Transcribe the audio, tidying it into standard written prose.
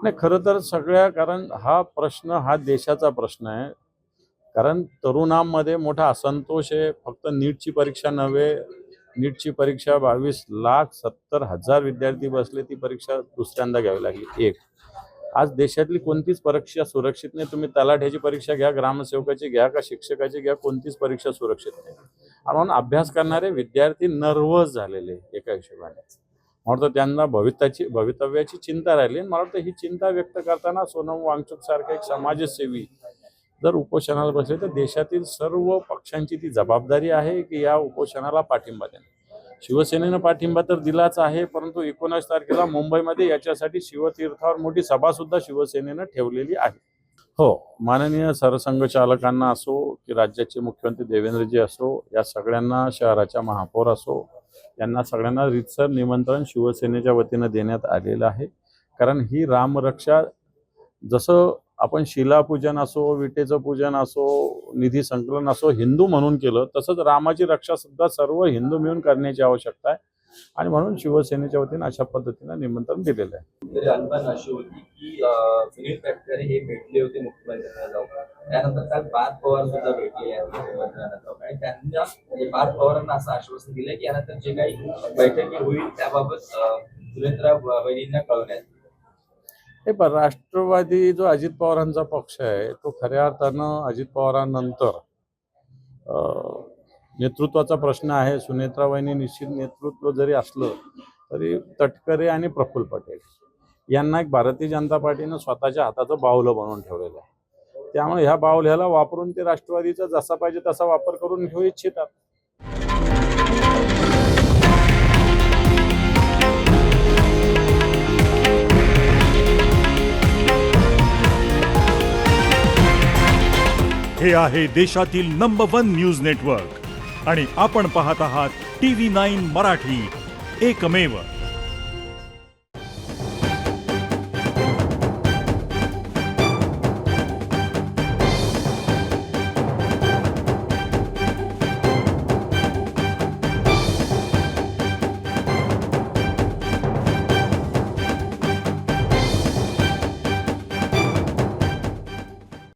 नाही, खरं तर कारण हा प्रश्न हा देशाचा प्रश्न आहे. कारण तरुणांमध्ये मोठा असंतोष आहे. फक्त नीटची परीक्षा नव्हे, नीटची परीक्षा 22,70,000 विद्यार्थी बसले, ती परीक्षा दुसऱ्यांदा घ्यावी लागली. आज देशातली कोणतीच परीक्षा सुरक्षित नाही. तुम्ही तलाठ्याची परीक्षा घ्या, ग्रामसेवकाची घ्या का शिक्षकाची घ्या, कोणतीच परीक्षा सुरक्षित नाही. म्हणून अभ्यास करणारे विद्यार्थी नर्व्हस झालेले एका हिशोबाने. मला वाटतं त्यांना भवितव्याची चिंता राहिली. मला वाटतं ही चिंता व्यक्त करताना सोनम वांगचुक सारखे एक समाजसेवी जर उपोषणाला बसले तर देशातील सर्व पक्षांची ती जबाबदारी आहे की या उपोषणाला पाठिंबा देणं. शिवसेनेनं पाठिंबा तर दिलाच आहे, परंतु 19 तारखेला मुंबईमध्ये याच्यासाठी शिवतीर्थावर मोठी सभा सुद्धा शिवसेनेनं ठेवलेली आहे. हो, माननीय सरसंघचालकांना असो की राज्याचे मुख्यमंत्री देवेंद्रजी असो, या सगळ्यांना, शहराच्या महापौर असो, यांना सगळ्यांना रीतसर निमंत्रण शिवसेनेच्या वतीनं देण्यात आलेलं आहे. कारण ही रामरक्षा, जसं आपण शिलापूजन असो, विटेचं पूजन असो, निधी संकलन असो हिंदू म्हणून केलं, तसंच रामाची रक्षा सुद्धा सर्व हिंदू मिळून करण्याची आवश्यकता आहे. आणि म्हणून शिवसेनेच्या वतीनं अशा पद्धतीनं निमंत्रण दिलेलं आहे. तरी अनुभव अशी होती की सुनील तटकरे हे भेटले होते मुख्यमंत्र्यांना जाऊन. त्यानंतर काल पार्थ पवार सुद्धा भेटलेले आहेत मुख्यमंत्र्यांना जाऊन आणि त्यांना म्हणजे पार्थ पवारांना असं आश्वासन दिलं की यानंतर जे काही बैठकी होईल त्याबाबत सुनेत्रा वहिनींना कळवण्यात. हे पण राष्ट्रवादी जो अजित पवारांचा पक्ष आहे तो खऱ्या अर्थानं अजित पवारांनंतर नेतृत्वाचा प्रश्न आहे. सुनेत्रा वहिनी निश्चित नेतृत्व जरी असलं तरी तटकरे आणि प्रफुल्ल पटेल यांना एक भारतीय जनता पार्टीनं स्वतःच्या हाताचं बाहुलं बनवून ठेवलेलं आहे. त्यामुळे ह्या बाहुल्याला वापरून ते राष्ट्रवादीचा जसा पाहिजे तसा वापर करून घेऊ इच्छितात. हे आहे देशातील नंबर 1 न्यूज नेटवर्क आणि आपण पाहत आहात TV9 मराठी, एकमेव.